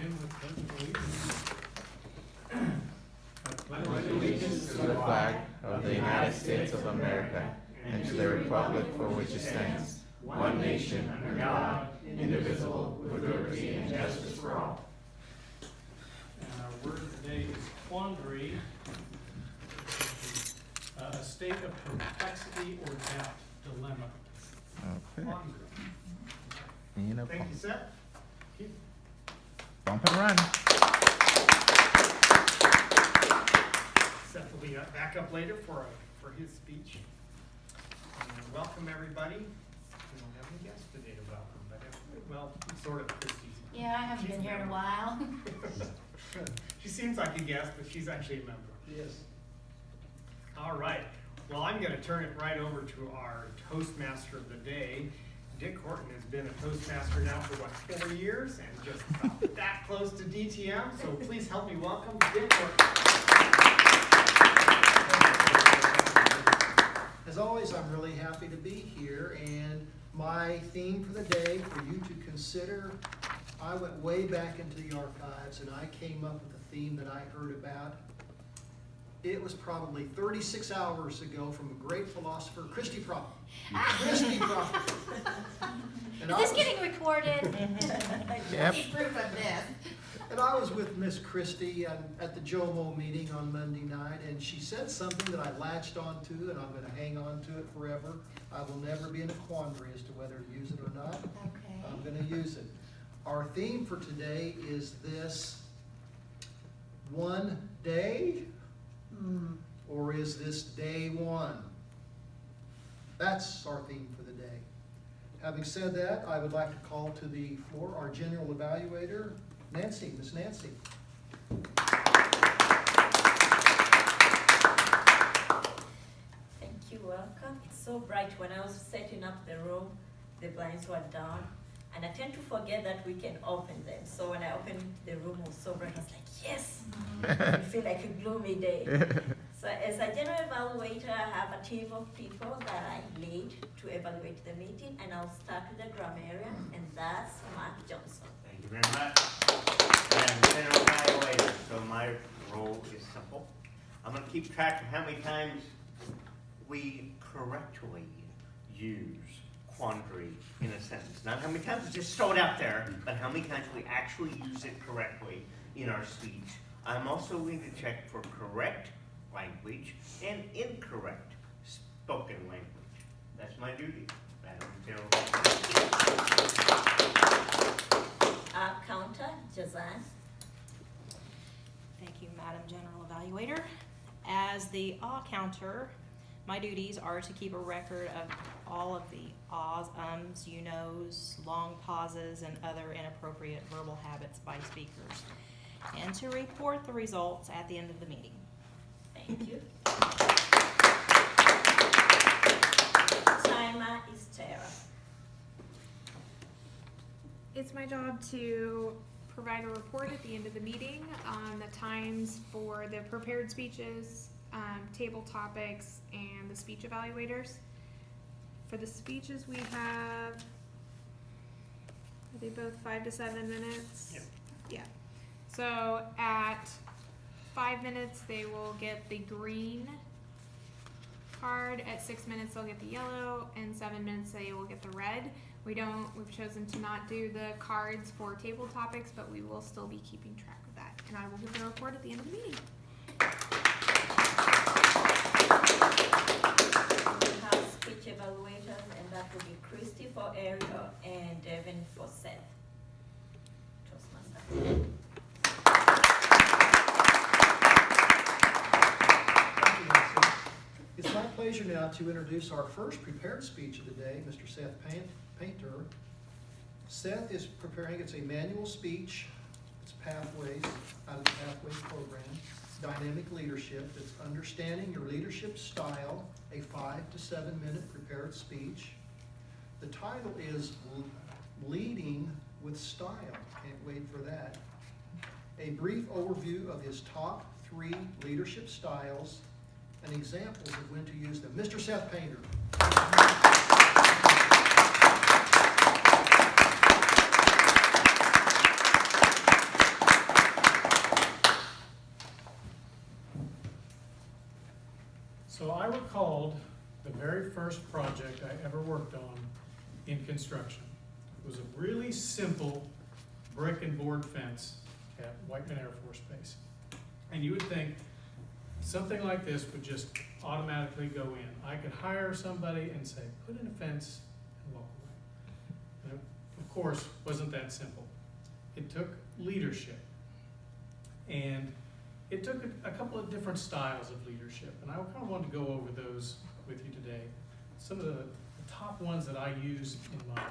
begin with pledge of allegiance. I pledge allegiance to the flag of the United States of America and to the republic for which it stands, one nation under God, indivisible, with liberty and justice for all. And our word today is quandary, a state of perplexity or doubt, dilemma. Okay. Quandary. Thank you, Seth. Keith. Bump and run. Seth will be back up later for his speech. And welcome, everybody. We don't have any guests today to welcome, but well, sort of Christy's. Yeah, I haven't been here in a while. She seems like a guest, but she's actually a member. Yes. All right. Well, I'm going to turn it right over to our Toastmaster of the day. Dick Horton has been a Toastmaster now for, 4 years, and just about that close to DTM. So please help me welcome Dick Horton. As always, I'm really happy to be here, and my theme for the day for you to consider, I went way back into the archives and I came up with a theme that I heard about. It was probably 36 hours ago from a great philosopher, Christy Prophet. Christy Prophet. Is this getting recorded? Yep. Need proof of this. And I was with Miss Christie at the JOMO meeting on Monday night, and she said something that I latched onto, and I'm going to hang on to it forever. I will never be in a quandary as to whether to use it or not. Okay. I'm going to use it. Our theme for today is this: one day, or is this day one? That's our theme for the day. Having said that, I would like to call to the floor our general evaluator, Nancy, Miss Nancy. Thank you, welcome. It's so bright. When I was setting up the room, the blinds were down, and I tend to forget that we can open them. So when I opened the room, it was so bright, I was like, yes! I feel like a gloomy day. So as a general evaluator, I have a team of people that I lead to evaluate the meeting, and I'll start with the drum area, and that's Mark Johnson. Thank you very much. I'm general evaluator, so my role is simple. I'm going to keep track of how many times we correctly use quandary in a sentence. Not how many times we just throw it out there, but how many times we actually use it correctly in our speech. I'm also going to check for correct language and incorrect spoken language. That's my duty. Madam General. Counter, Jazan. Thank you, Madam General Evaluator. As the counter, my duties are to keep a record of all of the ahs, ums, you knows, long pauses, and other inappropriate verbal habits by speakers, and to report the results at the end of the meeting. Thank you. Timer is Tara. It's my job to provide a report at the end of the meeting on the times for the prepared speeches, table topics, and the speech evaluators. For the speeches, we have, are they both 5 to 7 minutes? Yep. Yeah. So at 5 minutes, they will get the green card. At 6 minutes, they'll get the yellow, and 7 minutes, they will get the red. We've chosen to not do the cards for table topics, but we will still be keeping track of that. And I will give the report at the end of the meeting. We have speech evaluators, and that will be Christy for Ariel and Devin for Seth. Toastmaster. Thank you, Nancy. It's my pleasure now to introduce our first prepared speech of the day, Mr. Seth Painter. Seth is preparing, it's a manual speech, it's Pathways, out of the Pathways program, Dynamic Leadership. It's Understanding Your Leadership Style, a 5 to 7 minute prepared speech. The title is Leading with Style. Can't wait for that. A brief overview of his top 3 leadership styles and examples of when to use them. Mr. Seth Painter. in construction. It was a really simple brick and board fence at Whiteman Air Force Base. And you would think something like this would just automatically go in. I could hire somebody and say, put in a fence and walk away. And of course, wasn't that simple. It took leadership. And it took a couple of different styles of leadership. And I kind of wanted to go over those with you today. Some of the top ones that I use in my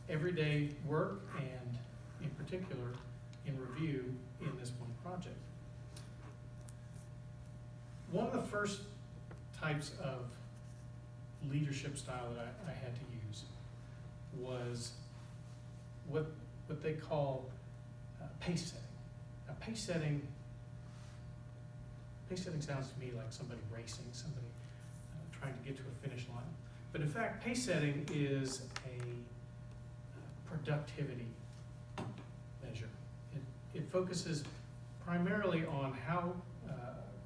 everyday work and in particular in review in this one project. One of the first types of leadership style that I had to use was what they call pace setting. Now pace setting sounds to me like somebody racing, somebody trying to get to a finish line. But in fact, pace setting is a productivity measure. It focuses primarily on how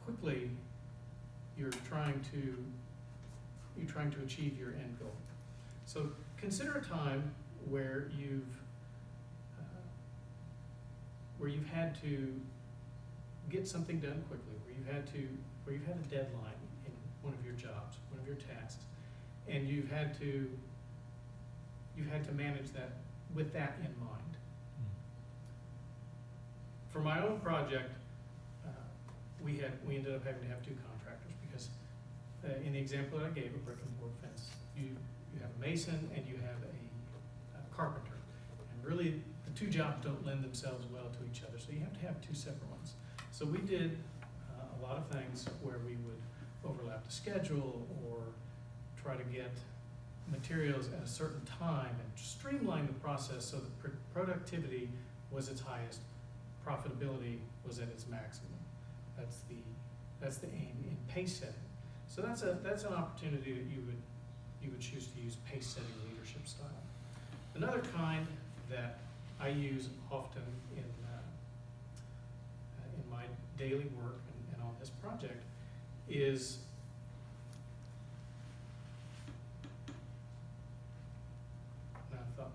quickly you're trying to achieve your end goal. So consider a time where you've had to get something done quickly, where you've had a deadline in one of your jobs, one of your tasks, and you've had to manage that with that in mind. For my own project, we ended up having to have two contractors because in the example that I gave, a brick and board fence, you have a mason and you have a carpenter, and really the two jobs don't lend themselves well to each other, so you have to have two separate ones. So we did a lot of things where we would overlap the schedule or try to get materials at a certain time and streamline the process so that productivity was its highest, profitability was at its maximum. That's the aim in pace setting. So that's an opportunity that you would choose to use pace setting leadership style. Another kind that I use often in my daily work and on this project is I forgot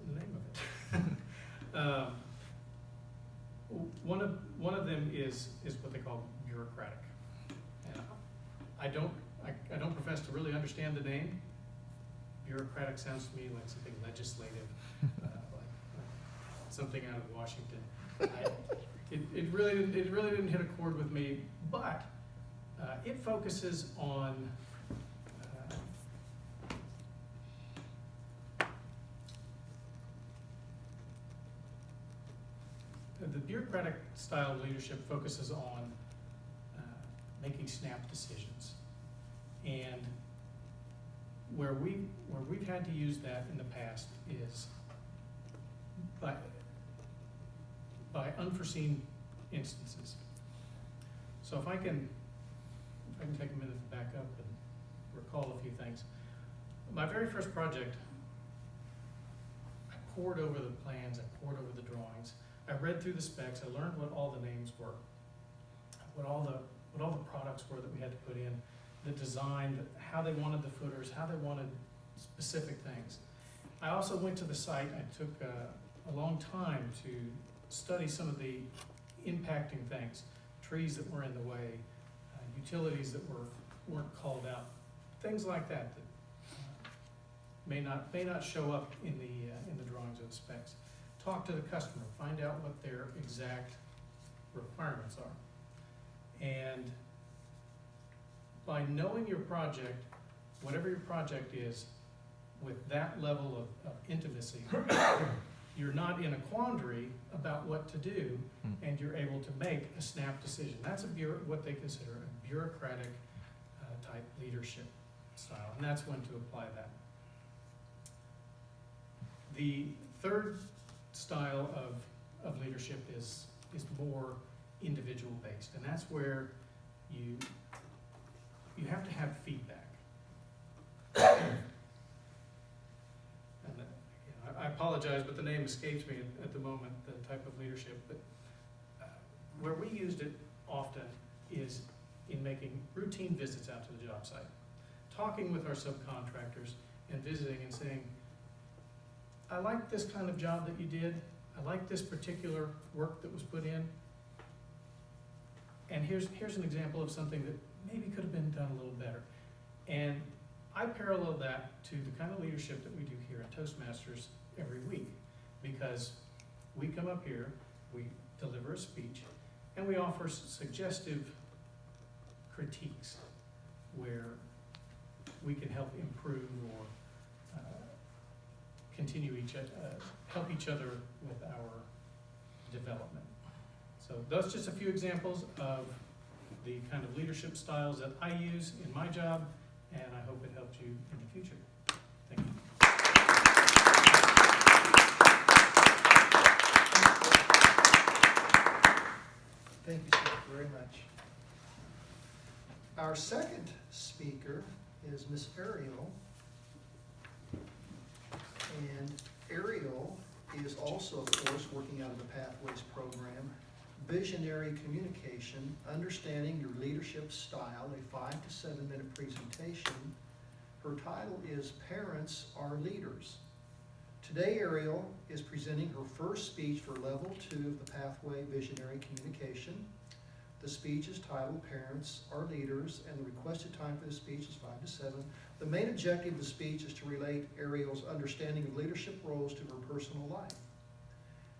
the name of it. One of them is what they call bureaucratic. And I don't profess to really understand the name. Bureaucratic sounds to me like something legislative, like something out of Washington. It really didn't hit a chord with me, but it focuses on the bureaucratic style of leadership focuses on making snap decisions, and where we've had to use that in the past is by unforeseen instances. So if I can take a minute to back up and recall a few things. My very first project, I pored over the plans, I pored over the drawings, I read through the specs, I learned what all the names were, what all the products were that we had to put in, the design, how they wanted the footers, how they wanted specific things. I also went to the site. I took a long time to study some of the impacting things, trees that were in the way, utilities that weren't called out, things like that may not show up in the drawings or the specs. Talk to the customer, find out what their exact requirements are. And by knowing your project, whatever your project is, with that level of intimacy, you're not in a quandary about what to do, and you're able to make a snap decision. That's what they consider a bureaucratic type leadership style, and that's when to apply that. The third style of leadership is more individual based, and that's where you have to have feedback. And I apologize, but the name escapes me at the moment, the type of leadership. But where we used it often is in making routine visits out to the job site, talking with our subcontractors and visiting and saying, I like this kind of job that you did. I like this particular work that was put in. And here's an example of something that maybe could have been done a little better. And I parallel that to the kind of leadership that we do here at Toastmasters every week, because we come up here, we deliver a speech, and we offer suggestive critiques where we can help improve or continue help each other with our development. So those are just a few examples of the kind of leadership styles that I use in my job, and I hope it helps you in the future. Thank you. Thank you, sir, very much. Our second speaker is Miss Ariel. And Ariel is also, of course, working out of the Pathways program. Visionary communication, understanding your leadership style, a 5 to 7 minute presentation. Her title is Parents Are Leaders. Today, Ariel is presenting her first speech for level 2 of the Pathway Visionary Communication. The speech is titled Parents Are Leaders, and the requested time for the speech is 5 to 7. The main objective of the speech is to relate Ariel's understanding of leadership roles to her personal life.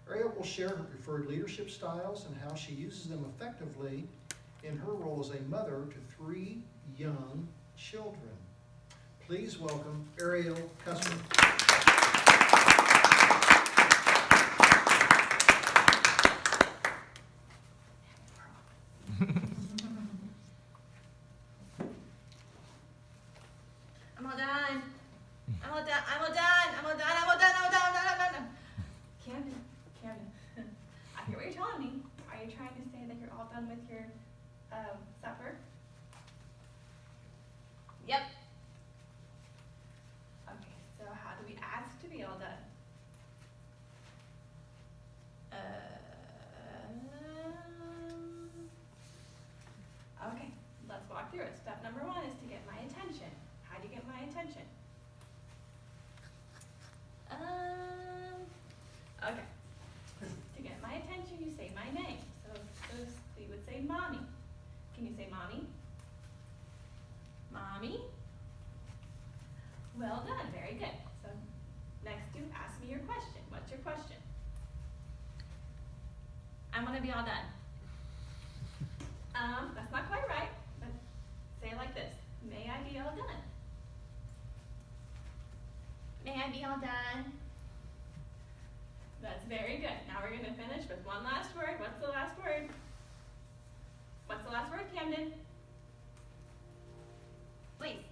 Ariel will share her preferred leadership styles and how she uses them effectively in her role as a mother to 3 young children. Please welcome Ariel Custer. I'm all done. I'm all done. I'm all done. I'm all done. I'm all done. I'm done. I'm done. Camden, I hear what you're telling me. Are you trying to say that you're all done with your supper? Yep. Okay, so how do we ask to be all done? Okay, let's walk through it. Step number 1 is to get my attention. How do you get my attention? Okay. To get my attention, you say my name. So you would say mommy. Can you say mommy? Mommy? Well done, very good. So next you ask me your question. What's your question? I'm gonna be all done. That's not quite right, but say it like this. May I be all done? May I be all done? That's very good. Now we're going to finish with one last word. What's the last word? What's the last word, Camden? Please.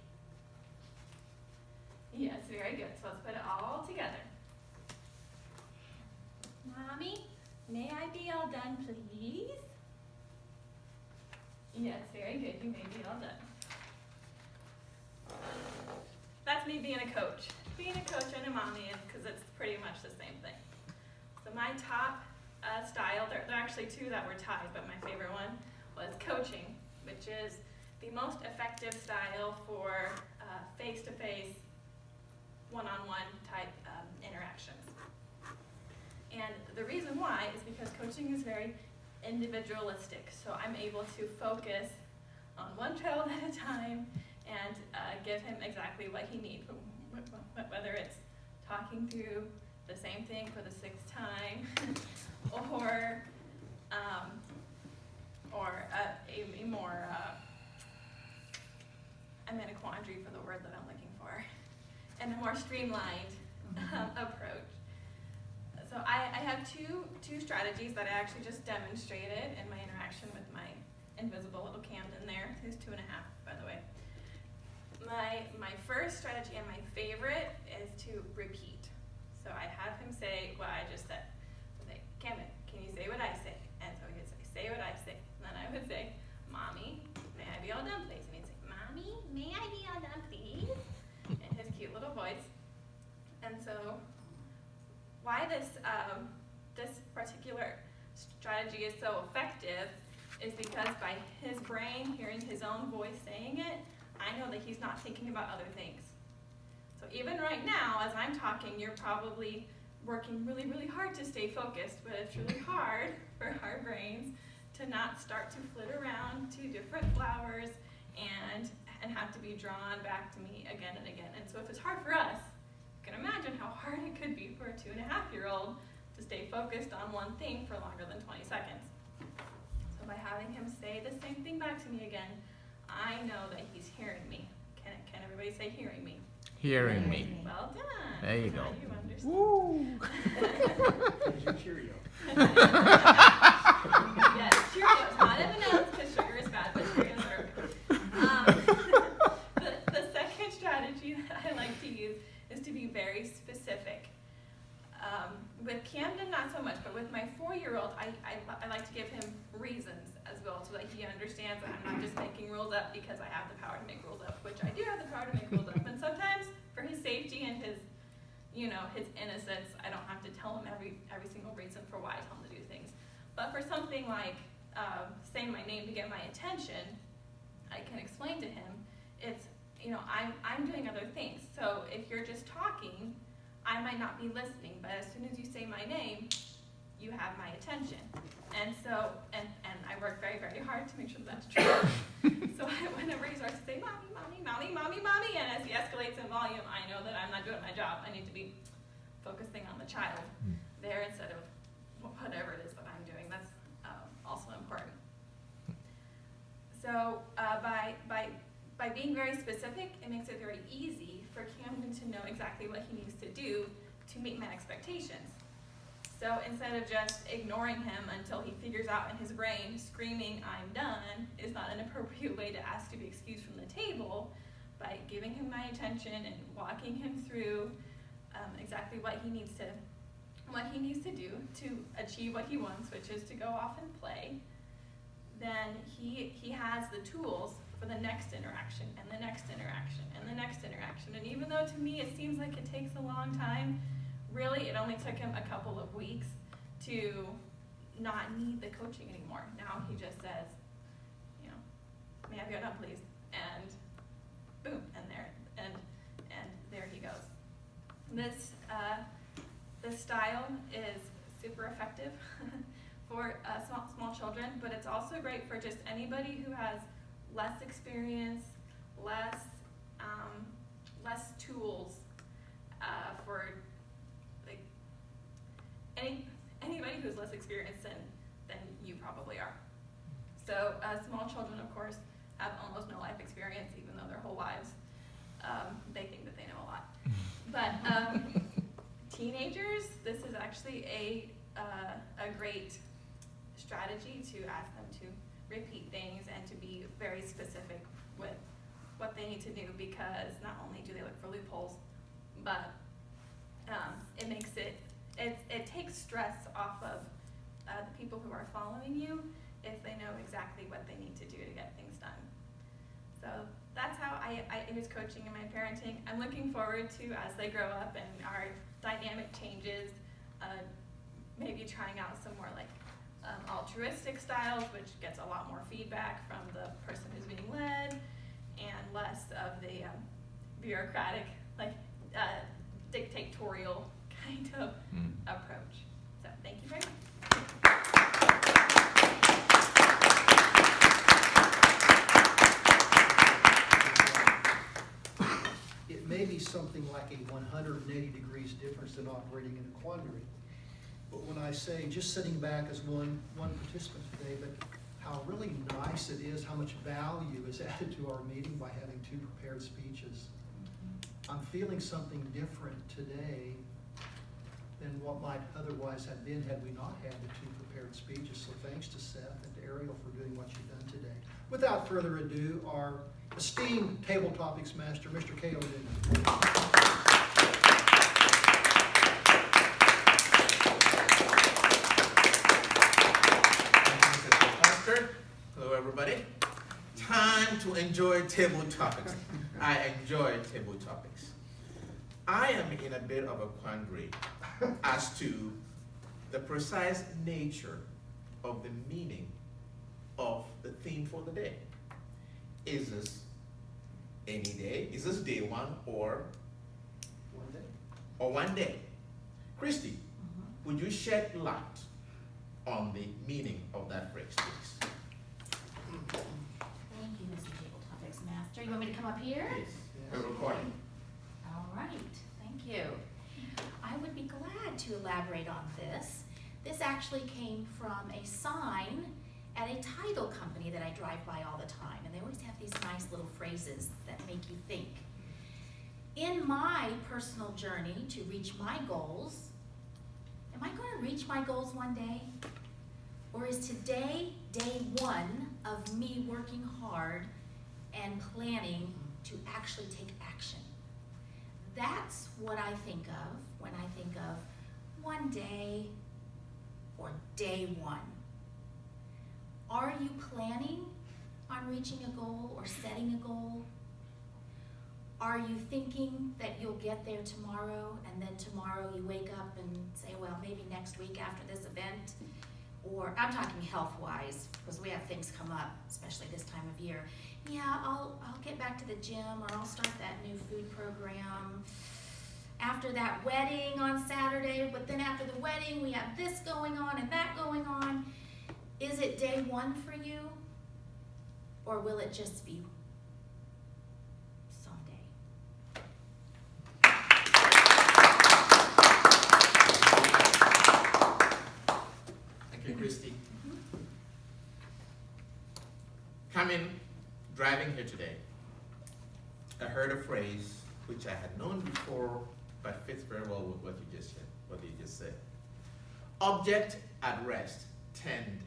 Yes, very good. So let's put it all together. Mommy, may I be all done, please? Yes, very good. You may be all done. That's me being a coach. Being a coach and a mommy, because it's pretty much the same thing. So my top style, there are actually 2 that were tied, but my favorite one was coaching, which is the most effective style for face-to-face, one-on-one type interactions. And the reason why is because coaching is very individualistic. So I'm able to focus on one child at a time and give him exactly what he needs, whether it's talking through the same thing for the 6th time, or a more, I'm in a quandary for the word that I'm looking for, and a more streamlined approach. So I have two strategies that I actually just demonstrated in my interaction with my invisible little Camden there, who's 2.5, by the way. My first strategy and my favorite is to repeat. So I have him say what I just said. So say, Camden, can you say what I say? And so he would say what I say. And then I would say, Mommy, may I be all done, please? And he'd say, Mommy, may I be all done, please? In his cute little voice. And so why this particular strategy is so effective is because by his brain hearing his own voice saying it, I know that he's not thinking about other things. So even right now, as I'm talking, you're probably working really, really hard to stay focused, but it's really hard for our brains to not start to flit around to different flowers and have to be drawn back to me again and again. And so if it's hard for us, you can imagine how hard it could be for a 2.5-year-old to stay focused on one thing for longer than 20 seconds. So by having him say the same thing back to me again, I know that he's hearing me. Can everybody say hearing me? Hearing me. Well done. There you Now go. you understand. Woo! Here's your Cheerio. Yes, Cheerios, not M&M's because sugar is bad, but Cheerios are okay. The second strategy that I like to use is to be very specific. With Camden, not so much, but with my 4-year-old, I like to give him reasons as well so that he understands that I'm not just making rules up because I have the power to make rules up, which I do have the power to make rules up. And sometimes for his safety and his innocence, I don't have to tell him every single reason for why I tell him to do things. But for something like saying my name to get my attention, I can explain to him, it's, I'm doing other things. So if you're just talking, I might not be listening, but as soon as you say my name, you have my attention. And so, and I work very, very hard to make sure that's true. So whenever he starts to say, mommy, mommy, mommy, mommy, mommy, and as he escalates in volume, I know that I'm not doing my job. I need to be focusing on the child there instead of whatever it is that I'm doing. That's also important. So by being very specific, it makes it very easy for Camden to know exactly what he needs to do to meet my expectations. So instead of just ignoring him until he figures out in his brain, screaming, "I'm done," is not an appropriate way to ask to be excused from the table. By giving him my attention and walking him through exactly what he needs to do to achieve what he wants, which is to go off and play, then he has the tools for the next interaction and the next interaction and the next interaction. And even though to me it seems like it takes a long time, really it only took him a couple of weeks to not need the coaching anymore. Now he just says, may I have your nut please? And boom, and there he goes. This style is super effective for small children, but it's also great for just anybody who has less experience, less tools for like anybody who's less experienced than you probably are. So small children, of course, have almost no life experience, even though their whole lives they think that they know a lot. But teenagers, this is actually a great strategy to ask them to repeat things and to be very specific with what they need to do, because not only do they look for loopholes, but it takes stress off of the people who are following you if they know exactly what they need to do to get things done. So that's how I use coaching in my parenting. I'm looking forward to, as they grow up and our dynamic changes, maybe trying out some more like altruistic styles, which gets a lot more feedback from the person who's being led, and less of the bureaucratic, like dictatorial kind of approach. So thank you very much. It may be something like a 180 degrees difference in operating in a quandary. But when I say just sitting back as one participant today, but how really nice it is, how much value is added to our meeting by having 2 prepared speeches. I'm feeling something different today than what might otherwise have been had we not had the 2 prepared speeches. So thanks to Seth and to Ariel for doing what you've done today. Without further ado, our esteemed table topics master, Mr. K.O. Newman. Hello, everybody. Time to enjoy table topics. I enjoy table topics. I am in a bit of a quandary as to the precise nature of the meaning of the theme for the day. Is this any day? Is this day 1 or or one day. Christy, would you shed light on the meaning of that phrase, please? Thank you, Mr. Tabletop Mix Master. You want me to come up here? Yes, we're recording. All right, thank you. I would be glad to elaborate on this. This actually came from a sign at a title company that I drive by all the time, and they always have these nice little phrases that make you think. In my personal journey to reach my goals, am I going to reach my goals one day? Or is today day one of me working hard and planning to actually take action? That's what I think of when I think of one day or day one. Are you planning on reaching a goal or setting a goal? Are you thinking that you'll get there tomorrow, and then tomorrow you wake up and say, well, maybe next week after this event? Or I'm talking health-wise, because we have things come up, especially this time of year. Yeah, I'll get back to the gym, or I'll start that new food program after that wedding on Saturday, but then after the wedding we have this going on and that going on. Is it day one for you, or will it just be someday? Thank you, Christy. Coming, driving here today, I heard a phrase which I had known before, but fits very well with what you just said. Object at rest tend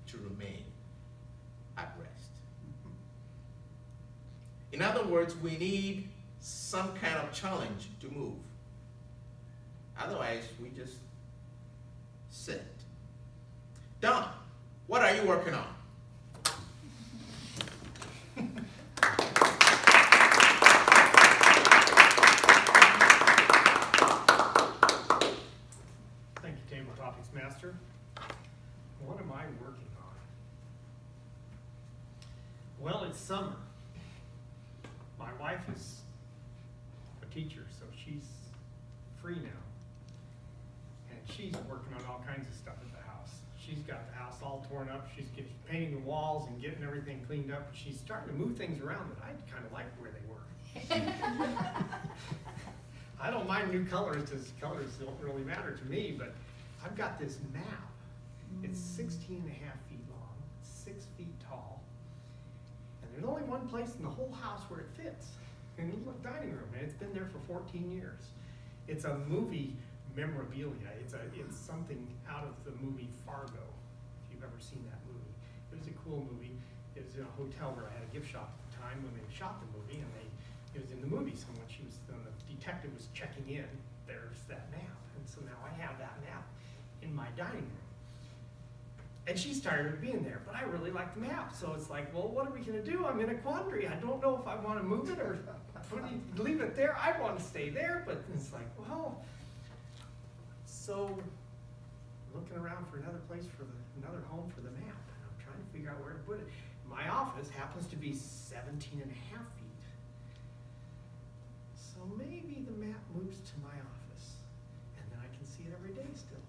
to remain at rest. In other words, we need some kind of challenge to move. Otherwise, we just sit. Don, what are you working on? Thank you, Tabletop Mix Master. What am I working on? Well, it's summer. My wife is a teacher, so she's free now. And she's working on all kinds of stuff at the house. She's got the house all torn up. She's painting the walls and getting everything cleaned up. She's starting to move things around that I kind of like where they were. I don't mind new colors, because colors don't really matter to me, but I've got this map. It's 16 and a half feet long, 6 feet tall, and there's only one place in the whole house where it fits, in the dining room, and it's been there for 14 years. It's a movie memorabilia. It's something out of the movie Fargo, if you've ever seen that movie. It was a cool movie. It was in a hotel where I had a gift shop at the time when they shot the movie, and it was in the movie. So when the detective was checking in, there's that map, and so now I have that map in my dining room. And she's tired of being there, but I really like the map. So it's like, well, what are we gonna do? I'm in a quandary. I don't know if I wanna move it or leave it there. I wanna stay there, but it's like, well, so looking around for another place another home for the map. And I'm trying to figure out where to put it. My office happens to be 17 and a half feet. So maybe the map moves to my office, and then I can see it every day still.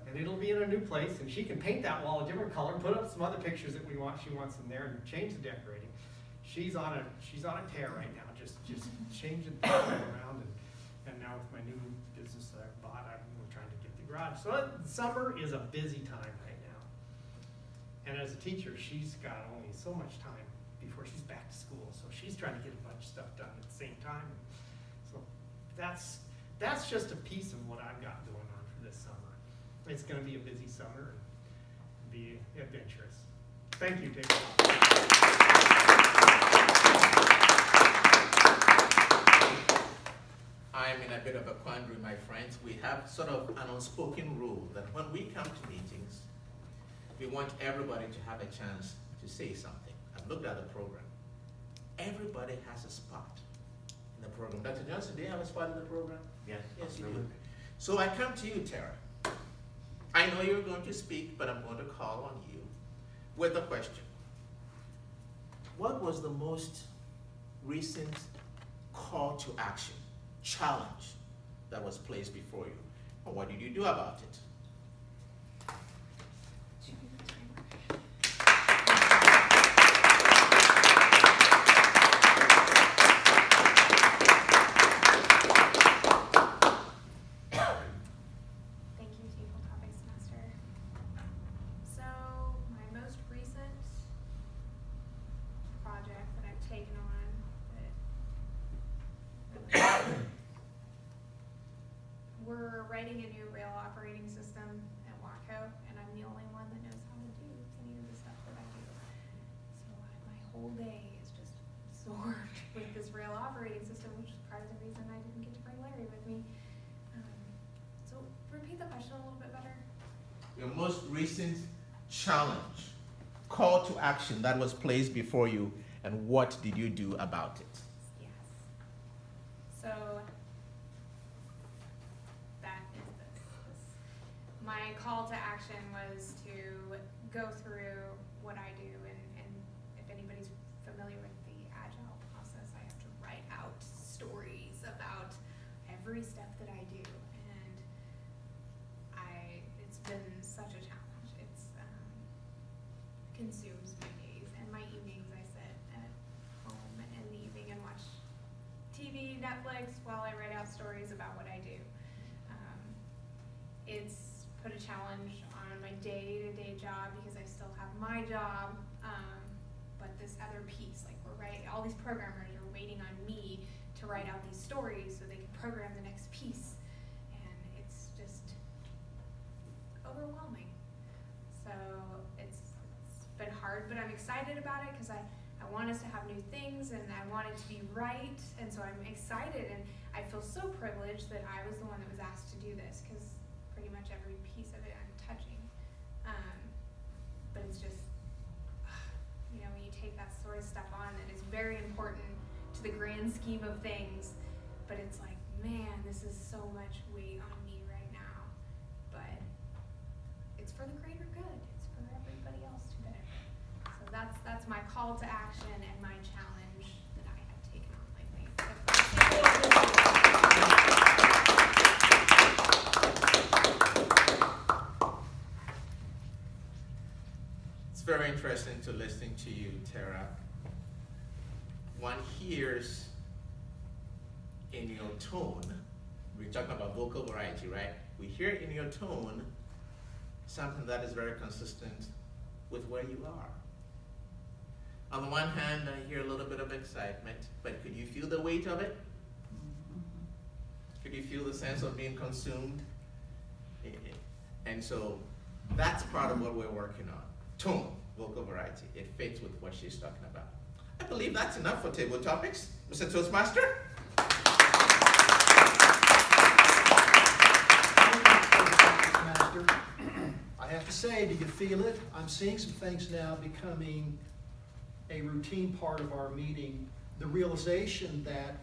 And it'll be in a new place, and she can paint that wall a different color, put up some other pictures that she wants in there, and change the decorating. She's on a tear right now, just changing things around, and now with my new business that I've bought, we're trying to get the garage. So summer is a busy time right now. And as a teacher, she's got only so much time before she's back to school, so she's trying to get a bunch of stuff done at the same time. So that's just a piece of what I've got going on for this summer. It's going to be a busy summer and be adventurous. Thank you, Tabletop. I'm in a bit of a quandary, my friends. We have sort of an unspoken rule that when we come to meetings, we want everybody to have a chance to say something. I've looked at the program. Everybody has a spot in the program. Dr. Johnson, do you have a spot in the program? Yes. Yes, you do. So I come to you, Tara. I know you're going to speak, but I'm going to call on you with a question. What was the most recent call to action, challenge that was placed before you, and what did you do about it? Thank you, Chief Toastmaster. So, my most recent project that I've taken on that really we're writing a new rail operating system at Waco, and I'm the only one that knows how to do any of the stuff that I do. So my whole day is just absorbed with this rail operating system, which is part of the reason I didn't get to bring Larry with me. So repeat the question a little bit better. Your most recent challenge, call to action that was placed before you, and what did you do about it? Yes. So that is this. My call to action was to go through what I do, and if anybody's familiar with the Agile process, I have to write out stories about every step that I do, and it's been such a challenge. It's consumes my days and my evenings. I sit at home in the evening and watch TV, Netflix, while I write out stories about what I do. It's put a challenge on my day-to-day job because I still have my job, but this other piece, like all these programmers are waiting on me to write out these stories so they can program the next piece, and it's just overwhelming. So it's been hard, but I'm excited about it because I want us to have new things, and I want it to be right, and so I'm excited, and I feel so privileged that I was the one that was asked to do this, because pretty much every piece of it I'm touching. But it's just, when you take that sort of stuff on, that is very important to the grand scheme of things, but it's like, man, this is so much weight on me right now, but it's for the greater good. It's for everybody else to benefit. So that's my call to action and my challenge that I have taken on lately. It's very interesting to listen to you, Tara. One hears in your tone, we're talking about vocal variety, right? We hear in your tone something that is very consistent with where you are. On the one hand, I hear a little bit of excitement, but could you feel the weight of it? Could you feel the sense of being consumed? And so that's part of what we're working on. Tone, vocal variety. It fits with what she's talking about. I believe that's enough for table topics. Mr. Toastmaster? Master, I have to say, do you feel it? I'm seeing some things now becoming a routine part of our meeting. The realization that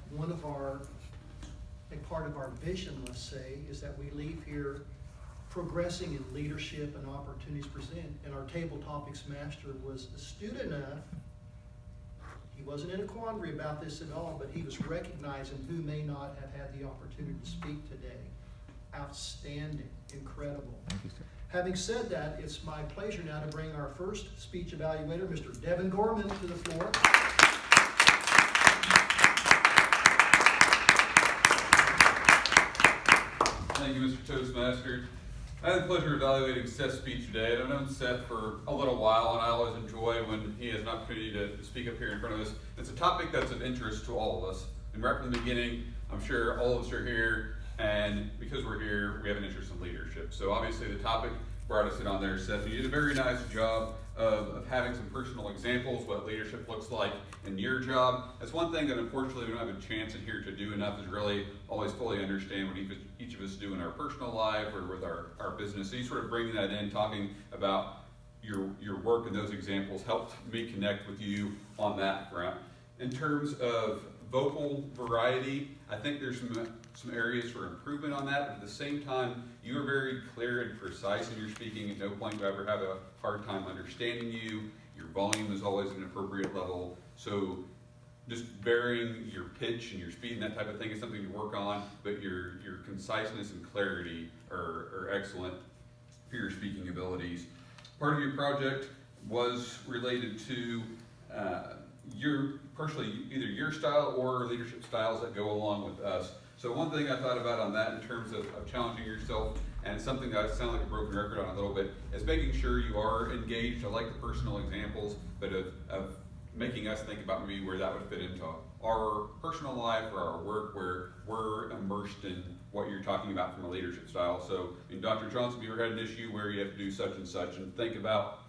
a part of our vision, let's say, is that we leave here progressing in leadership and opportunities present. And our table topics master was astute enough. He wasn't in a quandary about this at all, but he was recognizing who may not have had the opportunity to speak today. Outstanding, incredible. Thank you, sir. Having said that, it's my pleasure now to bring our first speech evaluator, Mr. Devin Gorman, to the floor. Thank you, Mr. Toastmaster. I had the pleasure of evaluating Seth's speech today. I've known Seth for a little while, and I always enjoy when he has an opportunity to speak up here in front of us. It's a topic that's of interest to all of us. And right from the beginning, I'm sure all of us are here, and because we're here, we have an interest in leadership. So obviously the topic brought us in on there, Seth. You did a very nice job of having some personal examples, what leadership looks like in your job. That's one thing that unfortunately we don't have a chance in here to do enough, is really always fully understand what each of us do in our personal life or with our business. So you sort of bringing that in, talking about your work and those examples helped me connect with you on that front. In terms of vocal variety, I think there's some areas for improvement on that, but at the same time, you are very clear and precise in your speaking. At no point do I ever have a hard time understanding you. Your volume is always at an appropriate level. So just varying your pitch and your speed and that type of thing is something to work on, but your conciseness and clarity are excellent for your speaking abilities. Part of your project was related to either your style or leadership styles that go along with us. So one thing I thought about on that in terms of challenging yourself, and it's something that I sound like a broken record on a little bit, is making sure you are engaged. I like the personal examples, but of making us think about maybe where that would fit into our personal life or our work, where we're immersed in what you're talking about from a leadership style. So in Dr. Johnson, if you ever had an issue where you have to do such and such, and think about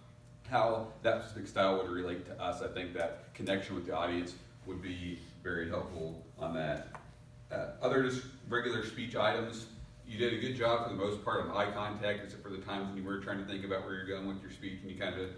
how that specific style would relate to us, I think that connection with the audience would be very helpful on that. Other just regular speech items, you did a good job for the most part on eye contact, except for the times when you were trying to think about where you're going with your speech and you kind of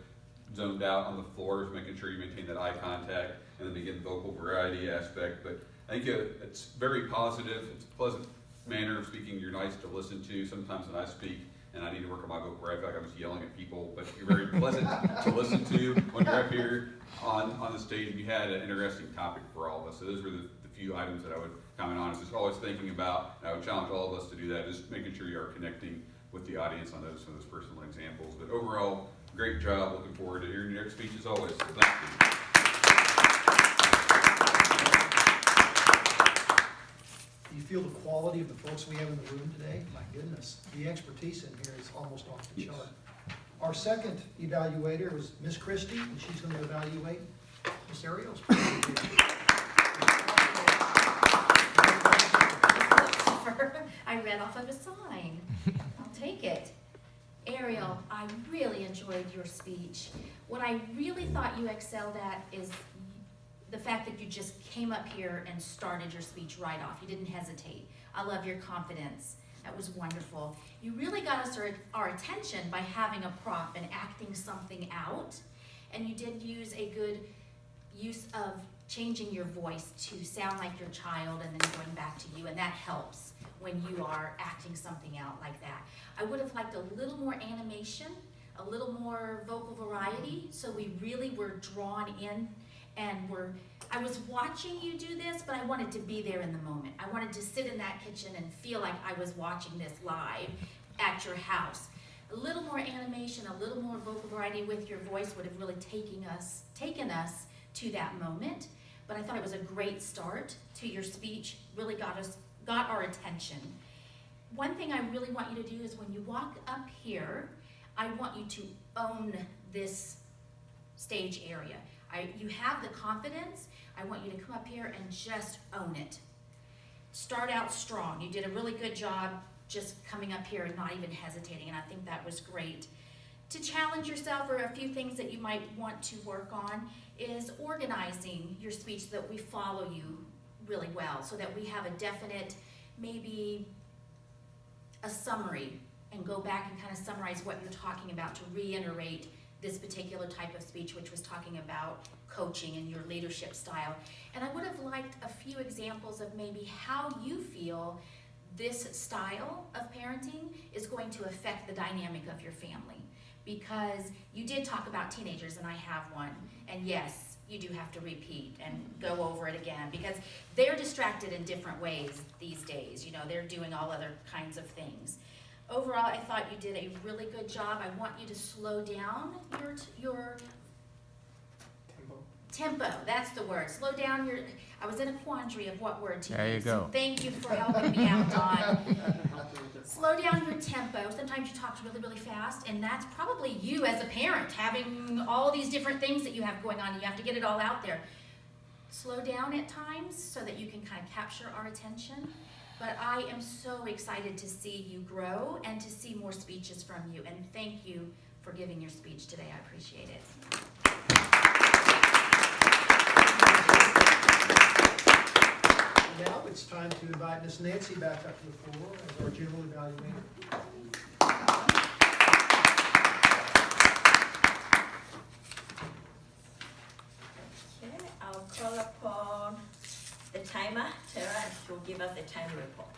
zoned out on the floors, making sure you maintain that eye contact, and then again, vocal variety aspect. But I think it's very positive. It's a pleasant manner of speaking. You're nice to listen to. Sometimes when I speak, and I need to work on my vocal, I feel like I'm just yelling at people, but you're very pleasant to listen to when you're up here on the stage, and you had an interesting topic for all of us. So those were the few items that I would comment on. Is just always thinking about, and I would challenge all of us to do that, just making sure you are connecting with the audience on those personal examples. But overall, great job. Looking forward to hearing your next speech as always. So thank you. Do you feel the quality of the folks we have in the room today? My goodness, the expertise in here is almost off the chart. Our second evaluator was Miss Christie, and she's going to evaluate Miss Ariel's presentation. I read off of a sign. I'll take it. Ariel, I really enjoyed your speech. What I really thought you excelled at is the fact that you just came up here and started your speech right off. You didn't hesitate. I love your confidence. That was wonderful. You really got us our attention by having a prop and acting something out. And you did use a good use of changing your voice to sound like your child and then going back to you, and that helps when you are acting something out like that. I would have liked a little more animation, a little more vocal variety, so we really were drawn in and I was watching you do this, but I wanted to be there in the moment. I wanted to sit in that kitchen and feel like I was watching this live at your house. A little more animation, a little more vocal variety with your voice would have really taken us to that moment. But I thought it was a great start to your speech, really got our attention. One thing I really want you to do is when you walk up here, I want you to own this stage area. You have the confidence. I want you to come up here and just own it. Start out strong. You did a really good job just coming up here and not even hesitating, and I think that was great. To challenge yourself, or a few things that you might want to work on, is organizing your speech so that we follow you really well, so that we have a definite, maybe a summary, and go back and kind of summarize what you're talking about to reiterate this particular type of speech, which was talking about coaching and your leadership style. And I would have liked a few examples of maybe how you feel this style of parenting is going to affect the dynamic of your family. Because you did talk about teenagers, and I have one, and yes, you do have to repeat and go over it again, because they're distracted in different ways these days. You know, they're doing all other kinds of things. Overall, I thought you did a really good job. I want you to slow down your tempo. That's the word. Slow down your. I was in a quandary of what word to use. There you go. So thank you for helping me out, Don. Slow down your tempo. Sometimes you talk really, really fast, and that's probably you as a parent having all these different things that you have going on. You have to get it all out there. Slow down at times so that you can kind of capture our attention. But I am so excited to see you grow and to see more speeches from you. And thank you for giving your speech today. I appreciate it. Now it's time to invite Miss Nancy back up to the floor as our general evaluator. Okay, I'll call upon the timer, Tara, and she'll give us the time report.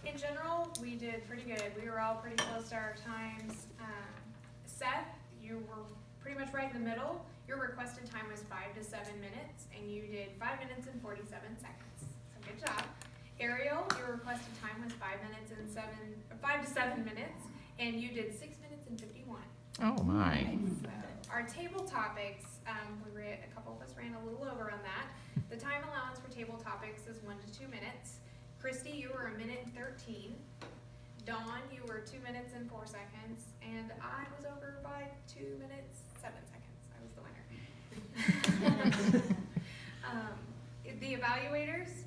In general, we did pretty good. We requested time was 5 to 7 minutes, and you did 5 minutes and 47 seconds. So good job. Ariel, your requested time was 5 to 7 minutes, and you did 6 minutes and 51. Oh my. So our table topics, a couple of us ran a little over on that. The time allowance for table topics is 1 to 2 minutes. Christy, you were 1 minute and 13. Dawn, you were 2 minutes and 4 seconds, and I was over by 2 minutes, 7 seconds. I was the winner. The evaluators,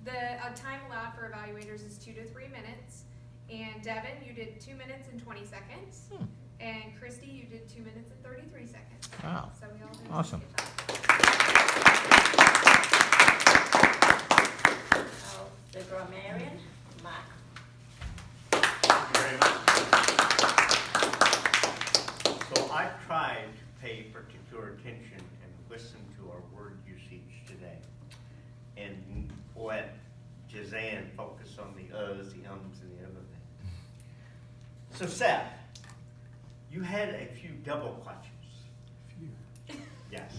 the time allowed for evaluators is 2 to 3 minutes. And Devin, you did 2 minutes and 20 seconds. And Christy, you did 2 minutes and 33 seconds. Wow. So we all did Awesome. a good job. Oh, the grammarian, Mark. Thank you very much. So I've tried to pay particular attention and listen to our word usage today, and let Jazanne focus on the uhs, the ums, and the other things. So Seth, you had a few double clutches. Yes.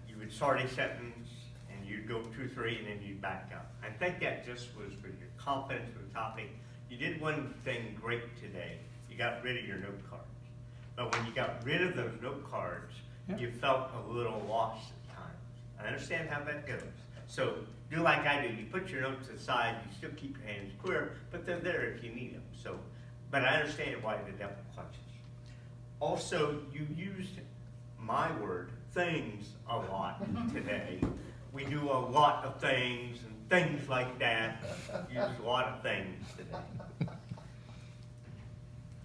You would start a sentence, and you'd go 2, 3, and then you'd back up. I think that just was with your confidence with the topic. You did one thing great today. You got rid of your note cards. But when you got rid of those note cards, you felt a little lost at times. I understand how that goes. So do like I do. You put your notes aside. You still keep your hands clear, but they're there if you need them. So, but I understand why the double clutches. Also, you used my word, things, a lot today. We do a lot of things and things like that. Use a lot of things today.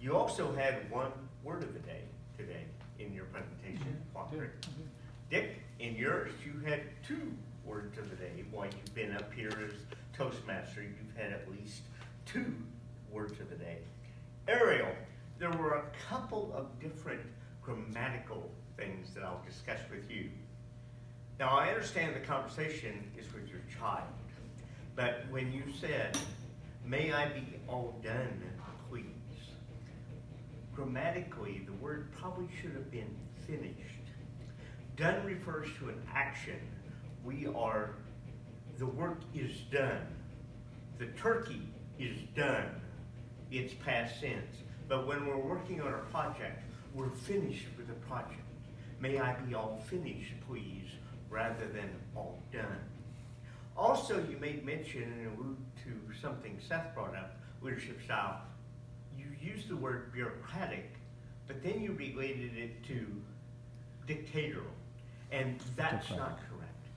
You also had one word of the day today in your presentation, quadrant. Dick, in yours, you had 2 words of the day. While you've been up here as Toastmaster, you've had at least 2 words of the day. Ariel, there were a couple of different grammatical things that I'll discuss with you. Now, I understand the conversation is with your child, but when you said, "May I be all done, please?" grammatically, the word probably should have been finished. Done refers to an action. The work is done. The turkey is done. It's past tense. But when we're working on a project, we're finished with the project. May I be all finished, please, rather than all done. Also, you made mention and allude to something Seth brought up, leadership style. You used the word bureaucratic, but then you related it to dictatorial, and that's not correct.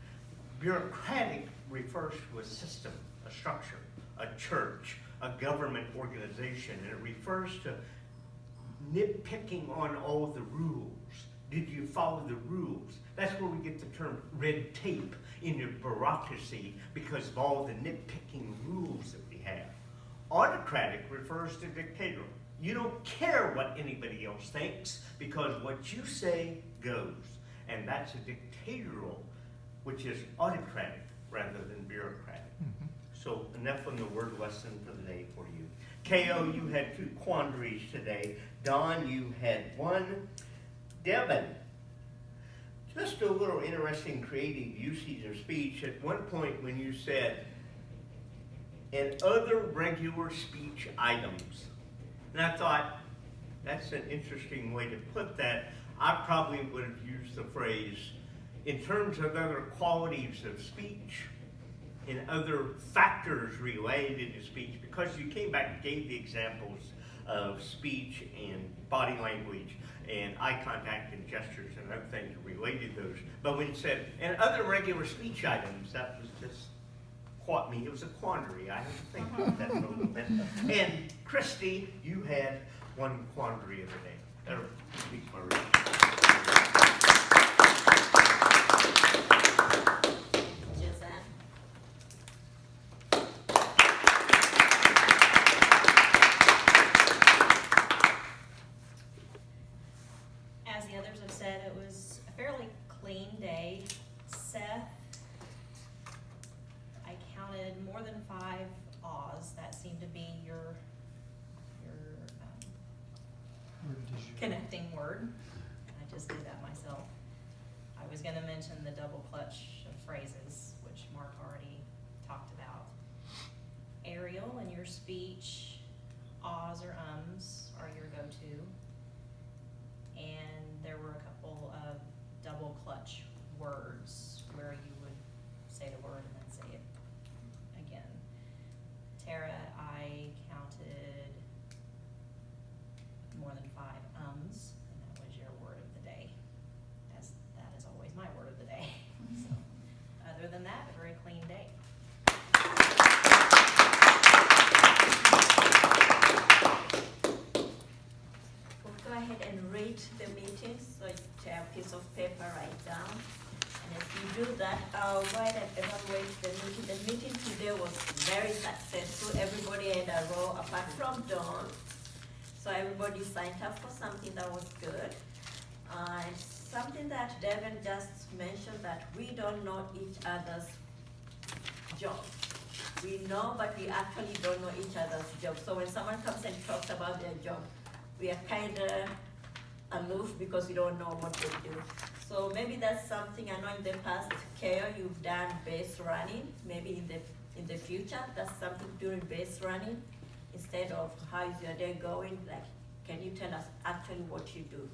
Bureaucratic refers to a system, a structure, a church, a government organization, and it refers to nitpicking on all the rules. Did you follow the rules? That's where we get the term red tape in your bureaucracy because of all the nitpicking rules that we have. Autocratic refers to dictatorial. You don't care what anybody else thinks because what you say goes. And that's a dictatorial, which is autocratic rather than bureaucratic. So enough on the word lesson for the day for you. Ko, you had 2 quandaries today. Don, you had 1. Devin, just a little interesting creative usage of speech. At one point when you said, and other regular speech items. And I thought, that's an interesting way to put that. I probably would have used the phrase, in terms of other qualities of speech, and other factors related to speech, because you came back and gave the examples of speech and body language and eye contact and gestures and other things related to those. But when you said, and other regular speech items, that was just caught me. It was a quandary. I had to think about that for a little bit. And Christy, you had 1 quandary of the day. That'll speak for me. As the others have said, it was a fairly clean day. Seth, I counted more than 5 ahs. That seemed to be your connecting word. I just did that myself. was gonna mention the double clutch of phrases, which Mark already talked about. Ariel, in your speech, ahs or ums are your go-to. And there were a couple of double clutch words where you would say the word and then say it again. Tara, I counted more than 5 ums, and that was your word of the day, as that is always my word of the day. So, other than that, a very clean day. We'll go ahead and rate the meeting, so you have a piece of paper, write down. And if you do that, I'll go ahead and evaluate the meeting. The meeting today was very successful. Everybody had a role apart from Dawn. So everybody signed up for something that was good. And something that Devin just mentioned, that we don't know each other's jobs. We know, but we actually don't know each other's jobs. So when someone comes and talks about their job, we are kind of aloof because we don't know what they do. So maybe that's something. I know in the past, Kale, you've done base running. Maybe in the future, that's something during base running. Instead of how is your day going, like, can you tell us actually what you do?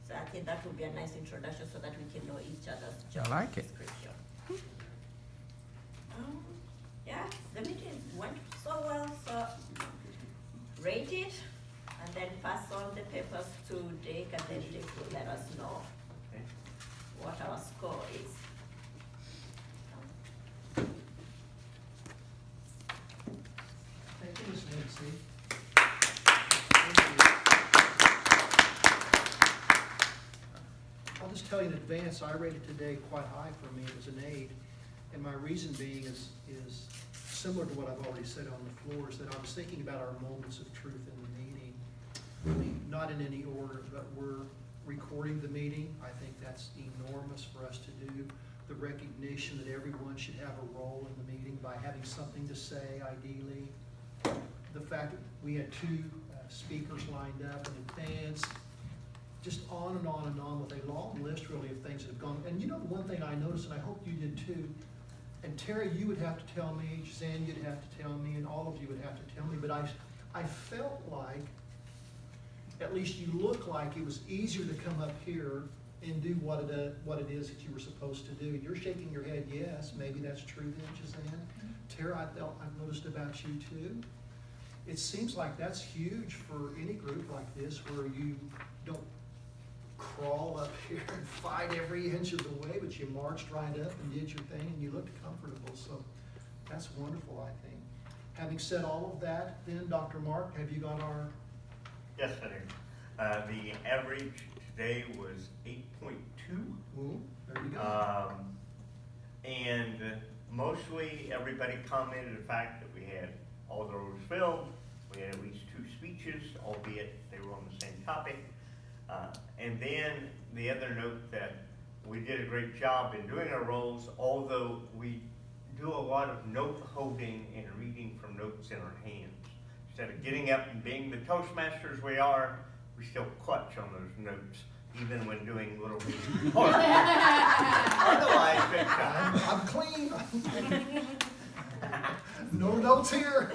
So I think that would be a nice introduction so that we can know each other's job I like it. description. Yeah, the meeting went so well, so rate it and then pass on the papers to Dick, and then Dick will let us know Okay. what our score is. Thank you, Ms. Nancy. I'll just tell you in advance, I rated today quite high for me. It was an 8. And my reason being is similar to what I've already said on the floor, is that I was thinking about our moments of truth in the meeting. I mean, not in any order, but we're recording the meeting. I think that's enormous for us to do. The recognition that everyone should have a role in the meeting by having something to say, ideally. The fact that we had 2 speakers lined up in advance. Just on and on and on with a long list really of things that have gone. And you know, the one thing I noticed, and I hope you did too, and Terry, you would have to tell me, Suzanne, you'd have to tell me, and all of you would have to tell me, but I felt like, at least you look like it was easier to come up here and do what it is that you were supposed to do. You're shaking your head, yes, maybe that's true then, Suzanne. Tara, I've noticed about you too. It seems like that's huge for any group like this, where you don't crawl up here and fight every inch of the way, but you marched right up and did your thing and you looked comfortable. So that's wonderful, I think. Having said all of that, then Dr. Mark, have you got our? Yes, I do. The average today was 8.2. Ooh, there you go. And mostly everybody commented the fact that we had all the rows filled. We had at least 2 speeches, albeit they were on the same topic. And then the other note that we did a great job in doing our roles, although we do a lot of note holding and reading from notes in our hands. Instead of getting up and being the Toastmasters we are, we still clutch on those notes, even when doing little meetings. Otherwise, good job. I'm clean. No notes here.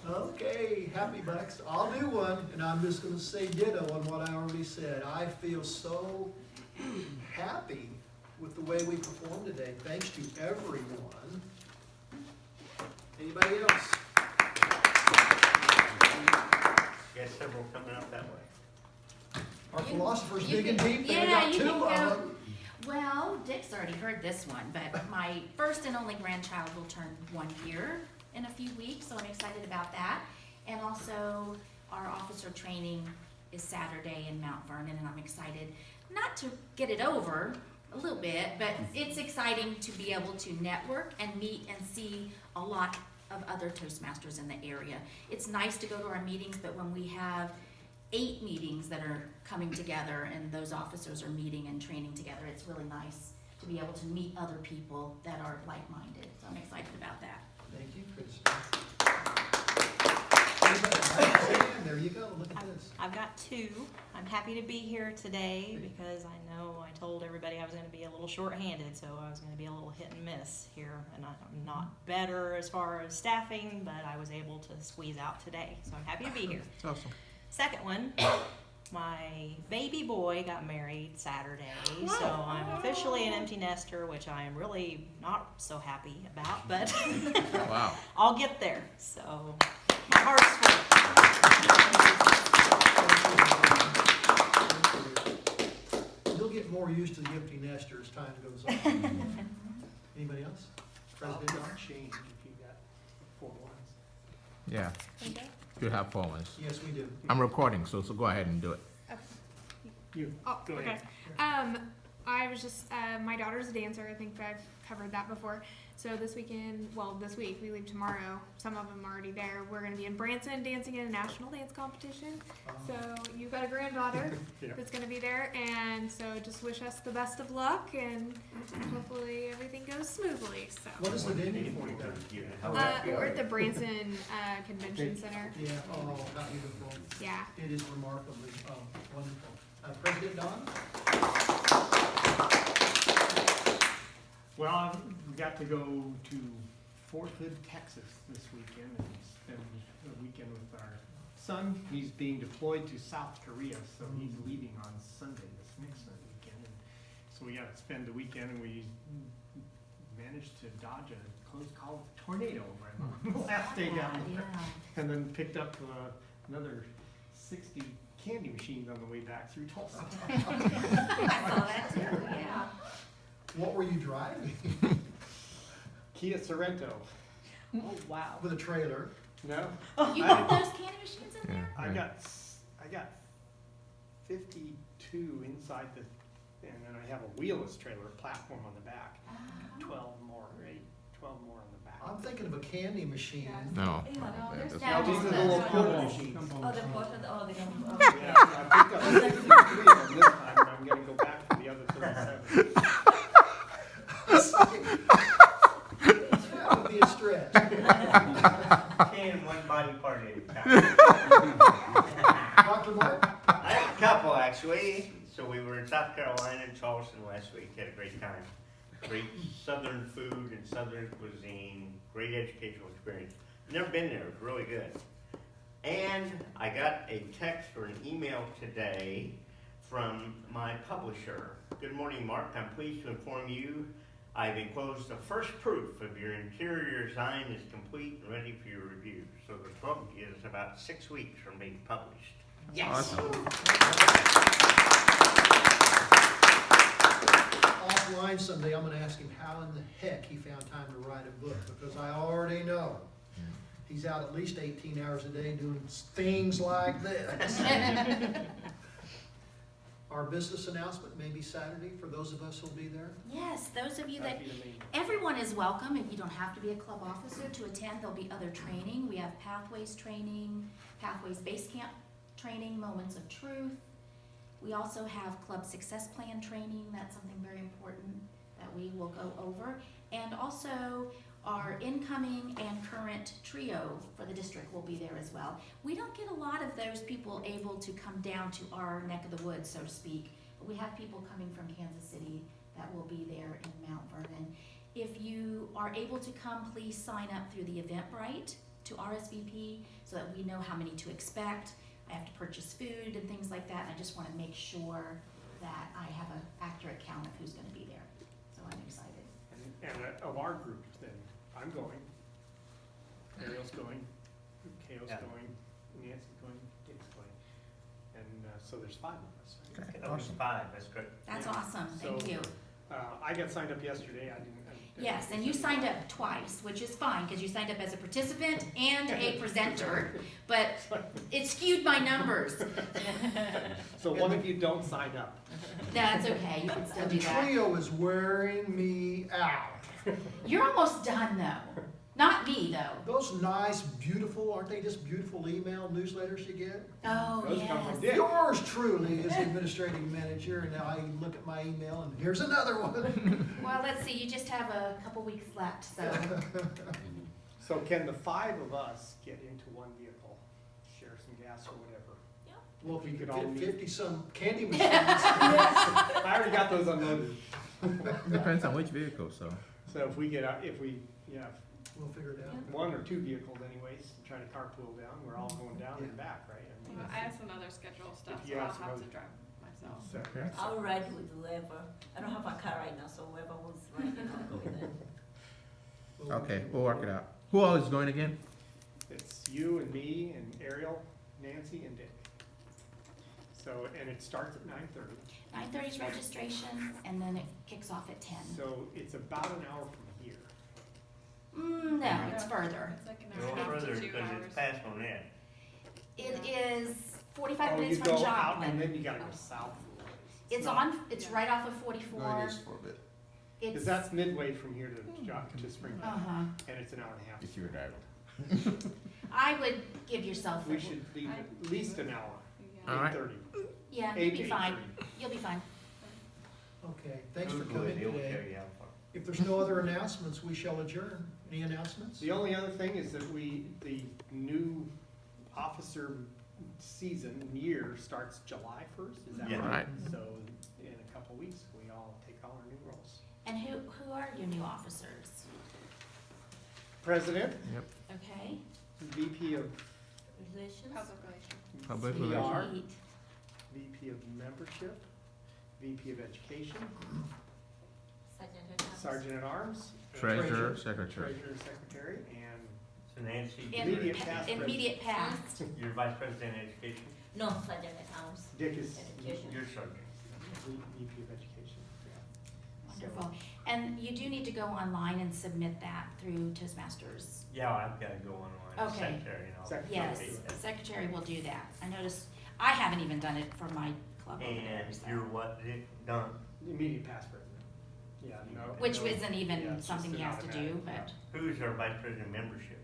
Okay, happy bucks. I'll do one, and I'm just going to say ditto on what I already said. I feel so happy with the way we performed today. Thanks to everyone. Anybody else? Got several coming up that way. Our You- philosopher's you big and can- deep. yeah, They got you 2 can of go. them. Well, Dick's already heard this one, but my first and only grandchild will turn 1 year in a few weeks, so I'm excited about that. And also, our officer training is Saturday in Mount Vernon, and I'm excited not to get it over a little bit, but it's exciting to be able to network and meet and see a lot of other Toastmasters in the area. It's nice to go to our meetings, but when we have 8 meetings that are coming together and those officers are meeting and training together, it's really nice to be able to meet other people that are like-minded. So I'm excited about that. Thank you, Kristen. Anybody Sam, there you go, look at this. I've got two. I'm happy to be here today because I know I told everybody I was going to be a little short-handed, so I was going to be a little hit and miss here. And I'm not better as far as staffing, but I was able to squeeze out today, so I'm happy to be here. That's awesome. Second one, my baby boy got married Saturday, so I'm officially an empty nester, which I am really not so happy about, but Wow. I'll get there. So my heart's full. You'll get more used to the empty nester as time goes on. Anybody else? President Don? Change if you got 4 ones. Yeah. You have 4 ones. Yes, we do. I'm recording, so go ahead and do it. You, Oh, go okay. ahead. I was just, my daughter's a dancer. I think I've covered that before. So this week, we leave tomorrow. Some of them are already there. We're going to be in Branson dancing in a national dance competition. So you've got a granddaughter Yeah. that's going to be there. And so just wish us the best of luck and hopefully everything goes smoothly. So What is the venue for you? we're at the Branson Convention Center. Yeah, oh, how beautiful. Yeah. It is remarkably wonderful. President Don? Well, we got to go to Fort Hood, Texas this weekend and spend a weekend with our son. He's being deployed to South Korea, so he's leaving on Sunday, this next weekend. And so we got to spend the weekend, and we managed to dodge a close call with a tornado right on the last day down there. And then picked up another 60 candy machines on the way back through Tulsa. I saw that too, yeah. What were you driving? Kia Sorrento. Oh, wow. With a trailer? No. You got those candy machines in there? I got 52 inside and then I have a wheelless trailer, platform on the back. 12 more on the back. I'm thinking of a candy machine. No. Yeah, no, That's- there's No, These are the no, little no. porta machines. Oh, the portal, oh, the, Yeah, so I picked up 53 of them this time, and I'm gonna go back for the other 37. That would be a stretch. And one body part at a time. Dr. Mark? I have a couple actually. So we were in South Carolina and Charleston last week. Had a great time. Great southern food and southern cuisine. Great educational experience. Never been there. It was really good. And I got a text or an email today from my publisher. Good morning, Mark. I'm pleased to inform you I've enclosed the first proof of your interior design is complete and ready for your review. So the book is about 6 weeks from being published. Yes. Awesome. Offline someday, I'm gonna ask him how in the heck he found time to write a book, because I already know he's out at least 18 hours a day doing things like this. Our business announcement may be Saturday for those of us who'll be there. Yes, those of you that, That'd be amazing. everyone is welcome. If you don't have to be a club officer to attend, there'll be other training. We have Pathways training, Pathways Base Camp training, Moments of Truth. We also have Club Success Plan training. That's something very important that we will go over. And also our incoming and current trio for the district will be there as well. We don't get a lot of those people able to come down to our neck of the woods, so to speak. But we have people coming from Kansas City that will be there in Mount Vernon. If you are able to come, please sign up through the Eventbrite to RSVP so that we know how many to expect. I have to purchase food and things like that, and I just want to make sure that I have an accurate count of who's going to be there. So I'm excited. And of our group, then, I'm going. Ariel's going, Kao's Yeah. going, Nancy's going, Dick's going. And so there's 5 of us. Right? Okay, That was awesome. 5, that's great. That's awesome. Thank So- you. I got signed up yesterday, I didn't. Yes, and you signed up twice, which is fine because you signed up as a participant and a presenter, but it skewed my numbers. So one of you don't sign up. That's okay. You can still And do the that. trio is wearing me out. You're almost done though. Not me though. Those nice, beautiful, aren't they just beautiful email newsletters you get? Oh, Those come from yes. Dick. Yours truly is the administrating manager, and now I look at my email and here's another one. Well, let's see. You just have a couple weeks left, so. So can the 5 of us get into one vehicle, share gas or whatever. Well, if We you could could all fit meet. 50-some candy machines. I already got those unloaded. Depends on which vehicle, so. So if we yeah, We'll figure it out. one or two vehicles anyways, try to carpool down, we're all going down and back, right? I mean, Well, I have some other schedule stuff, If so you I'll have some have to other- drive myself. so- Okay. I'll ride with whoever. I don't have a car right now, so whoever was riding, I'll go with them. Okay, we'll work it out. Who all is going again? It's you and me and Ariel, Nancy and Dick. So, and it starts at 9:30, 9:30 is registration, and then it kicks off at 10. so it's about an hour from here. No, it's further. It's like an Go hour and a half further, to 2 because hours. it's past on that. It is 45 Oh, minutes you from go out and Joplin. then you gotta go south a little ways. It's not- on, it's right off of 44. for a bit. Cause It's, that's midway from here to Springfield, uh-huh. and it's an hour and a half. If you were driving. I would give yourself, We should leave at least an hour, Yeah. All right. 8:30. yeah, Eight you'll to be fine. 8:30. You'll be fine. Okay, thanks for Those coming would, they'll today. tell you how far. If there's no other announcements, we shall adjourn. Any announcements? The only other thing is that the new officer season, year starts July 1st, is that Yeah. right? Right. So in a couple weeks, we all take all our new roles. And who are your new officers? President, Okay? VP of, Relations? Public relations. Public PR. relations. Sweet. VP of membership, VP of education, Sergeant at Arms. Sergeant at Arms. Treasurer, secretary. Treasurer, secretary, and So Nancy, Immediate past Immediate past. you're vice president of education, No, Sergeant at Arms. Dick is Education. you're sergeant. VP of education, yeah. Wonderful. And you do need to go online and submit that through Toastmasters. Yeah, I've gotta go online, Okay. secretary, and all. Secretary. Yes, secretary will do that. I noticed, I haven't even done it for my club over there, And so. you're what, Dick, done? Immediate past president. Yeah, no. Which no- isn't yeah, even it's something just he an has to do, automatic, but, Who's our vice president of membership?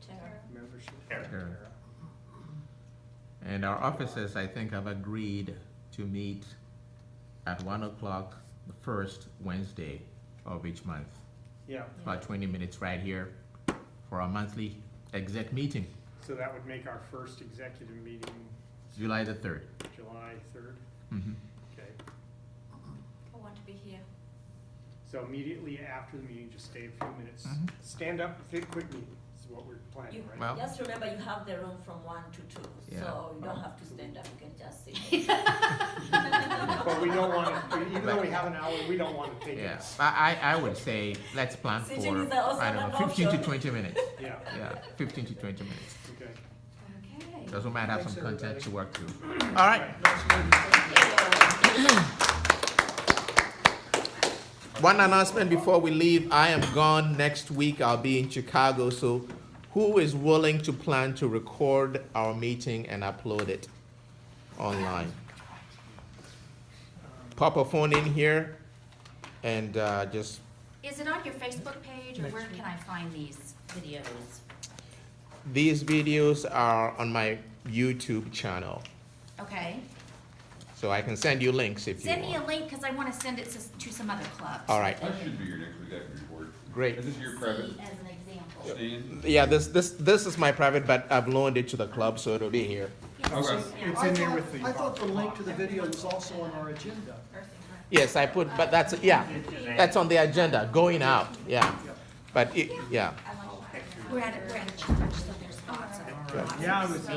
Tara. yeah. Membership. Tara. Tara. And our officers, I think, have agreed to meet at 1:00 the first Wednesday of each month. Yeah, About 20 minutes right here for our monthly exec meeting, so that would make our first executive meeting July the 3rd. July 3rd, Mhm. okay. I want to be here. So immediately after the meeting, just stay a few minutes, Mhm. stand up, quick meeting, is what we're planning, You- right? Well- Just remember, you have the room from 1 to 2, Yeah. so you don't have to stand up, you can just sit. But we don't wanna, even though we have an hour, we don't wanna take Yeah, it. I would say, let's plan for, Sitting is also I don't know, an 15 to option. 20 minutes. Yeah, Yeah, 15 to 20 minutes. okay. okay. Because we might have Thanks, some content everybody. to work through. All right. Next meeting, thank you. One announcement before we leave. I am gone next week. I'll be in Chicago. So who is willing to plan to record our meeting and upload it online? Pop a phone in here and just, Is it on your Facebook page, or where can I find these videos? these videos are on my YouTube channel. Okay. So I can send you links if you Send me a want. link, because I want to send it to some other clubs. All right. That should be your next executive report. Great. Is this your private, See, as an example. Stan? Yeah, this is my private, but I've loaned it to the club, so it'll be here. Okay. It's in there with the. I thought the link to the video was also on our agenda. Yes, I put, but that's, yeah, that's on the agenda, going out, yeah. But, yeah. We're at a church, so there's lots of. Yeah, I was